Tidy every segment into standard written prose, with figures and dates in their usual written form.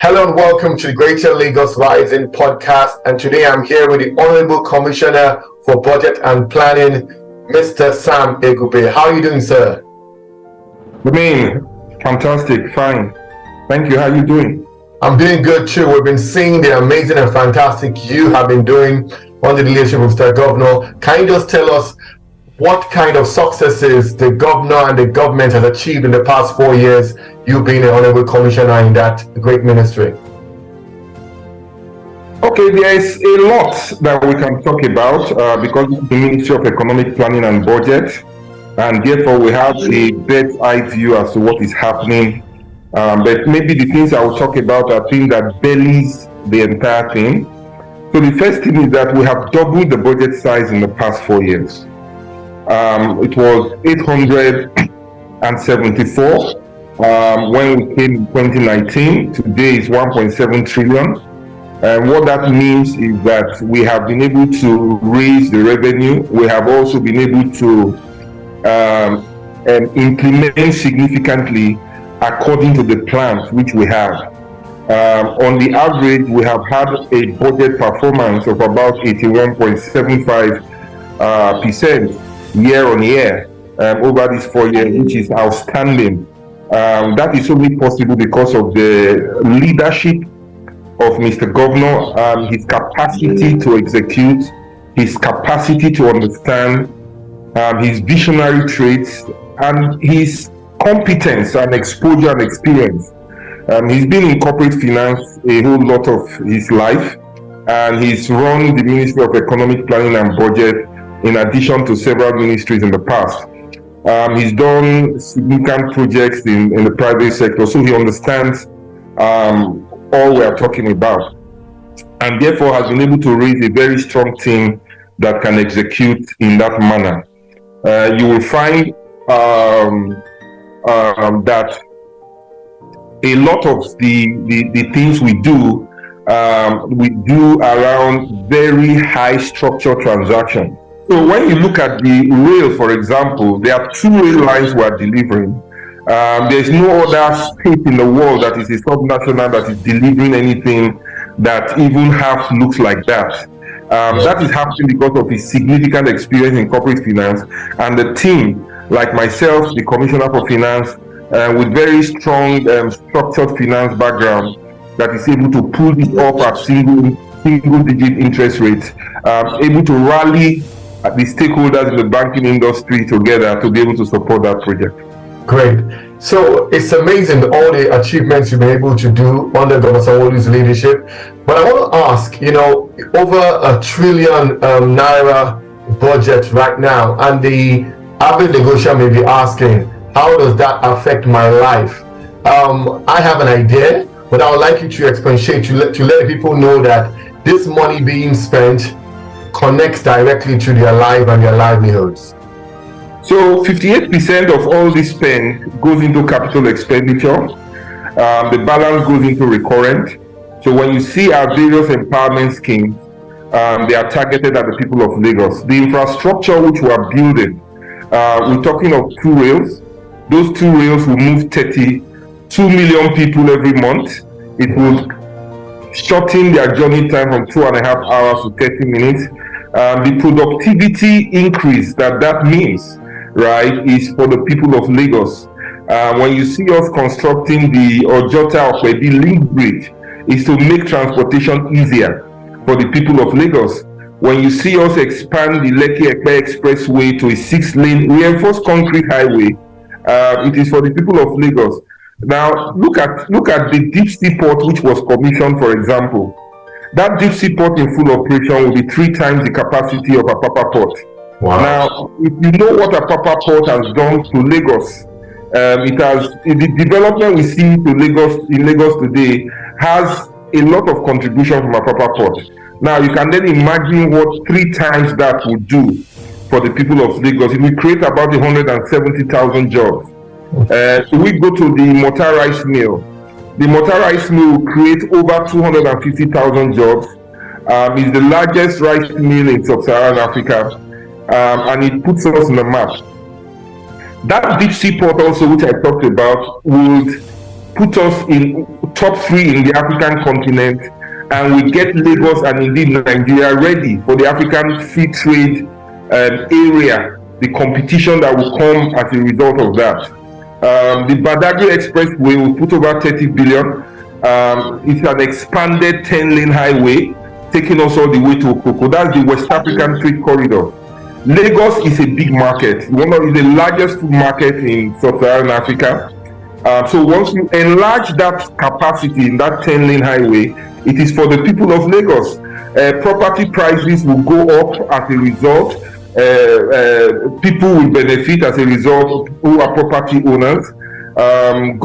Hello and welcome to the Greater Lagos Rising podcast. And today I'm here with the Honorable Commissioner for Budget and Planning, Mr. Sam Egube. How are you doing, sir? Good evening. Fantastic. Fine. Thank you. How are you doing? I'm doing good too. We've been seeing the amazing and fantastic you have been doing under the leadership of Mr. Governor. Can you just tell us what kind of successes the governor and the government has achieved in the past 4 years, you being an honorable commissioner in that great ministry? Okay, there is a lot that we can talk about because it's the Ministry of Economic Planning and Budget, and therefore we have a bird's eye view as to what is happening. But maybe the things I will talk about are things that bellies the entire thing. So the first thing is that we have doubled the budget size in the past 4 years. It was 874 when we came in 2019. Today is 1.7 trillion. And what that means is that we have been able to raise the revenue. We have also been able to implement significantly according to the plans which we have. On the average, we have had a budget performance of about 81.75% year on year over these 4 years, which is outstanding. That is only possible because of the leadership of Mr. Governor, his capacity to execute, his capacity to understand, his visionary traits, and his competence and exposure and experience. He's been in corporate finance a whole lot of his life, and he's run the Ministry of Economic Planning and Budget in addition to several ministries in the past. He's done significant projects in the private sector, so he understands all we are talking about, and therefore has been able to raise a very strong team that can execute in that manner. You will find that a lot of the things we do around very high structure transactions. So when you look at the rail, for example, there are 2 rail lines we are delivering. There's no other state in the world that is a subnational that is delivering anything that even half looks like that. That is happening because of his significant experience in corporate finance and the team, like myself, the Commissioner for Finance, with very strong structured finance background, that is able to pull it up at single-digit interest rates, able to rally the stakeholders in the banking industry together to be able to support that project. Great. So it's amazing all the achievements you've been able to do under Governor Sanwo-Olu's leadership. But I want to ask, over $1 trillion Naira budget right now, and the average Lagosian may be asking, how does that affect my life? I have an idea, but I would like you to expatiate to let people know that this money being spent connects directly to their life and their livelihoods. So 58% of all this spend goes into capital expenditure. The balance goes into recurrent. So when you see our various empowerment schemes, they are targeted at the people of Lagos. The infrastructure which we are building, we're talking of 2 rails. Those 2 rails will move 32 million people every month. It will shorten their journey time from 2.5 hours to 30 minutes. The productivity increase that means, right, is for the people of Lagos. When you see us constructing the Ojota-Okwedi link bridge, is to make transportation easier for the people of Lagos. When you see us expand the Lekki-Epe Expressway to a 6-lane reinforced concrete highway, it is for the people of Lagos. Now, look at the deep sea port which was commissioned, for example. That deep sea port in full operation will be 3 times the capacity of Apapa Port. Wow. Now, if you know what Apapa Port has done to Lagos, the development we see in Lagos today has a lot of contribution from Apapa Port. Now, you can then imagine what 3 times that would do for the people of Lagos. It will create about 170,000 jobs. So we go to the Mortar Rice Mill. The Mortar Rice Mill will create over 250,000 jobs. It's the largest rice mill in sub-Saharan Africa, and it puts us on the map. That deep sea port also, which I talked about, would put us in top 3 in the African continent, and we get Lagos and indeed Nigeria ready for the African free trade area, the competition that will come as a result of that. The Badagry Expressway will put over 30 billion. It's an expanded 10-lane highway taking us all the way to Okoko. That's the West African Trade Corridor. Lagos is a big market. It's the largest food market in sub-Saharan Africa. So once you enlarge that capacity in that 10-lane highway, it is for the people of Lagos. Property prices will go up as a result. People will benefit as a result who are property owners.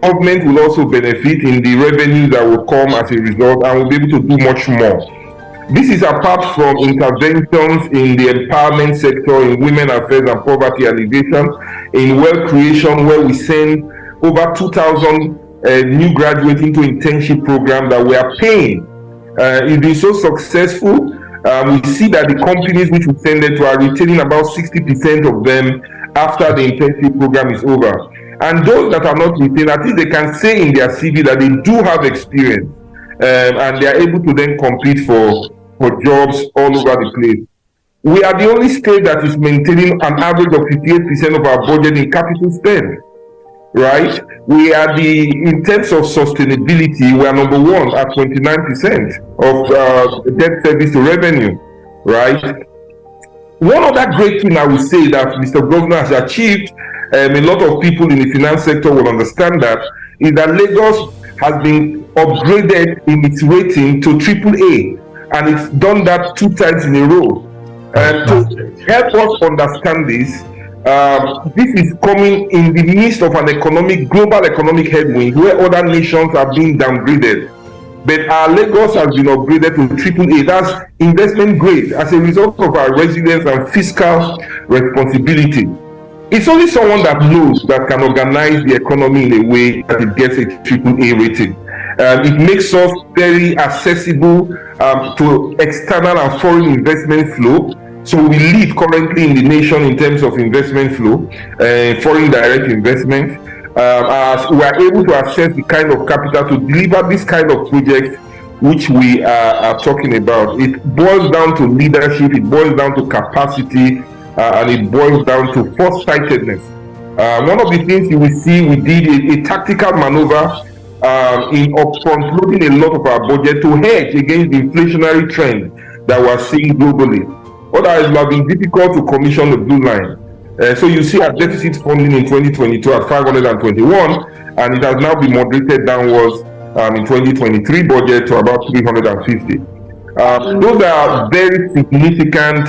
Government will also benefit in the revenues that will come as a result, and will be able to do much more. This is apart from interventions in the empowerment sector, in women affairs and poverty alleviation, in wealth creation, where we send over 2,000 new graduates into internship program that we are paying. It's been so successful. We see that the companies which we send them to are retaining about 60% of them after the internship program is over. And those that are not retained, at least they can say in their CV that they do have experience, and they are able to then compete for jobs all over the place. We are the only state that is maintaining an average of 58% of our budget in capital spend, right? We are in terms of sustainability, we are number 1 at 29% of debt service to revenue, right? One other great thing I would say that Mr. Governor has achieved, a lot of people in the finance sector will understand that, is that Lagos has been upgraded in its rating to AAA, and it's done that 2 times in a row. To help us understand this, this is coming in the midst of an global economic headwind where other nations are being downgraded. But our Lagos has been upgraded to AAA. That's investment grade as a result of our resilience and fiscal responsibility. It's only someone that knows that can organize the economy in a way that it gets a AAA rating. It makes us very accessible to external and foreign investment flow. So we lead currently in the nation in terms of investment flow, foreign direct investment. As we are able to access the kind of capital to deliver this kind of project which we are talking about. It boils down to leadership, it boils down to capacity, and it boils down to foresightedness. One of the things you will see, we did a tactical maneuver in upfront loading a lot of our budget to hedge against the inflationary trend that we're seeing globally. Otherwise, it will have been difficult to commission the blue line. So you see our deficit funding in 2022 at 521, and it has now been moderated downwards in 2023 budget to about 350. Those are very significant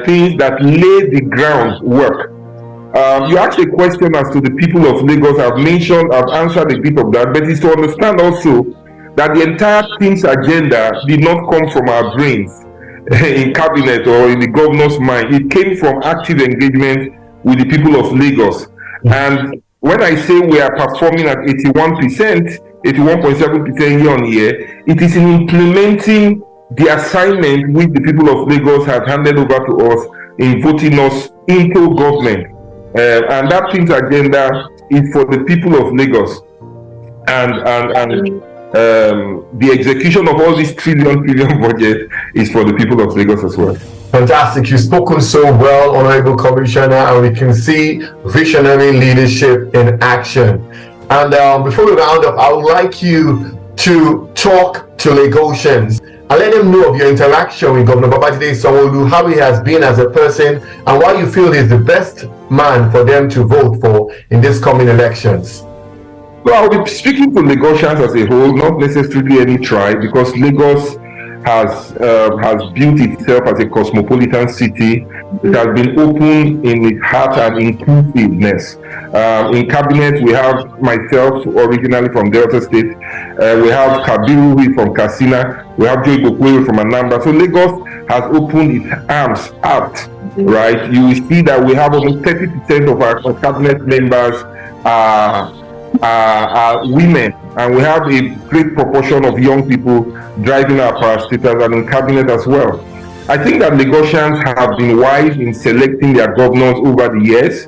things that lay the groundwork. You asked a question as to the people of Lagos. I've answered a bit of that, but it's to understand also that the entire things agenda did not come from our brains in cabinet or in the governor's mind. It came from active engagement with the people of Lagos. And when I say we are performing at 81%, 81.7% year on year, it is in implementing the assignment which the people of Lagos have handed over to us in voting us into government. And that things agenda is for the people of Lagos. And the execution of all this trillion budget is for the people of Lagos as well. Fantastic. You've spoken so well, Honorable Commissioner, and we can see visionary leadership in action. And before we round up, I would like you to talk to Lagosians and let them know of your interaction with Governor Babajide Sanwo-Olu, how he has been as a person, and why you feel he's the best man for them to vote for in this coming elections. Well, I'll be speaking to Lagosians as a whole, not necessarily any tribe, because Lagos has built itself as a cosmopolitan city. It has been open in its heart and inclusiveness. In cabinet, we have myself, originally from Delta State. We have Kabiru, who is from Katsina. We have Joy Bokwero from Anambra. So Lagos has opened its arms out, right? You will see that we have almost 30% of our cabinet members are women, and we have a great proportion of young people driving our parastatals and in cabinet as well. I think that Lagosians have been wise in selecting their governors over the years.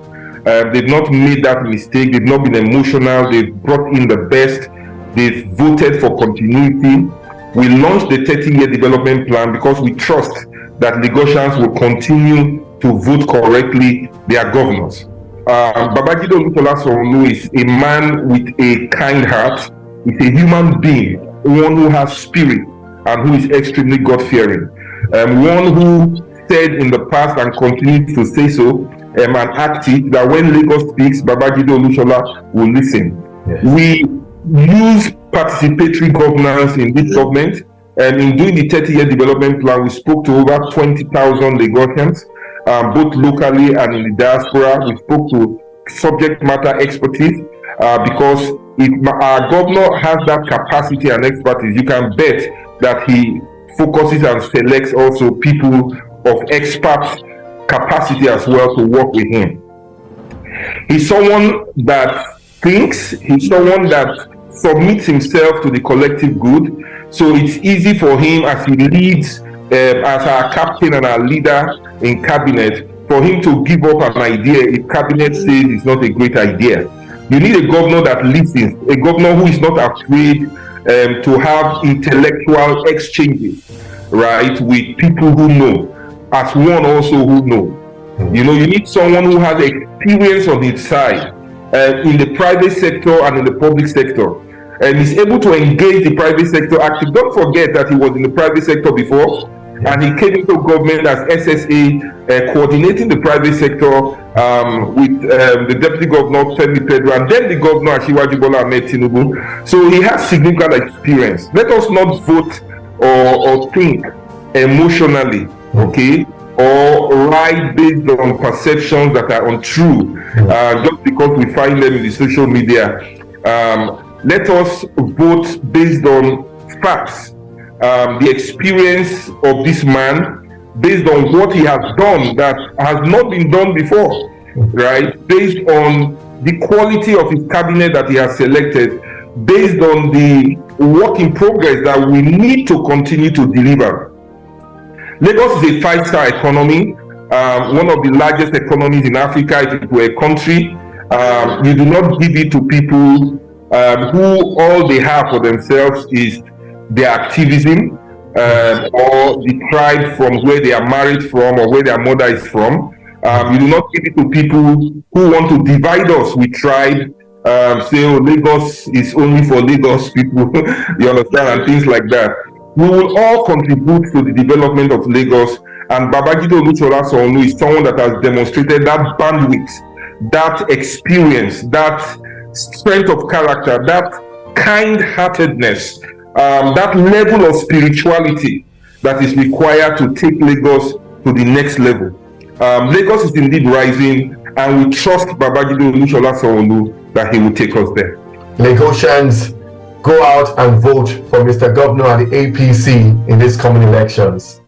They've not made that mistake. They've not been emotional. They've brought in the best They've voted for continuity. We launched the 30-year development plan because we trust that Lagosians will continue to vote correctly their governors. Babajide Sanwo-Olu is a man with a kind heart. He's a human being, one who has spirit and who is extremely God-fearing. One who said in the past and continues to say so, and act it, that when Lagos speaks, Babajide Sanwo-Olu will listen. Yes. We use participatory governance in this government, and in doing the 30-year development plan, we spoke to over 20,000 Lagosians, both locally and in the diaspora. We spoke to subject matter expertise, because if our governor has that capacity and expertise, you can bet that he focuses and selects also people of expert capacity as well to work with him. He's someone that thinks, he's someone that submits himself to the collective good. So it's easy for him as he leads as our captain and our leader in cabinet, for him to give up an idea if cabinet says it's not a great idea. You need a governor that listens, a governor who is not afraid to have intellectual exchanges, right, with people who know, as one also who know. You know, you need someone who has experience on his side in the private sector and in the public sector, and is able to engage the private sector active. Don't forget that he was in the private sector before, and he came into government as SSA, coordinating the private sector with the deputy governor Femi Pedro, and then the governor Asiwaju Bola Ahmed Tinubu. So he has significant experience. Let us not vote or think emotionally, okay, or write based on perceptions that are untrue, just because we find them in the social media. Let us vote based on facts, the experience of this man, based on what he has done that has not been done before, right? Based on the quality of his cabinet that he has selected, based on the work in progress that we need to continue to deliver. Lagos is a five-star economy, one of the largest economies in Africa. If it were a country, you do not give it to people who all they have for themselves is their activism, or the tribe from where they are married from or where their mother is from. You do not give it to people who want to divide us with tribe, say, oh, Lagos is only for Lagos people, you understand, and things like that. We will all contribute to the development of Lagos, and Babajide Sanwo-Olu is someone that has demonstrated that bandwidth, that experience, that strength of character, that kind-heartedness, that level of spirituality that is required to take Lagos to the next level. Lagos is indeed rising, and we trust Babajide Sanwo-Olu that he will take us there. Lagosians, go out and vote for Mr. Governor and the APC in these coming elections.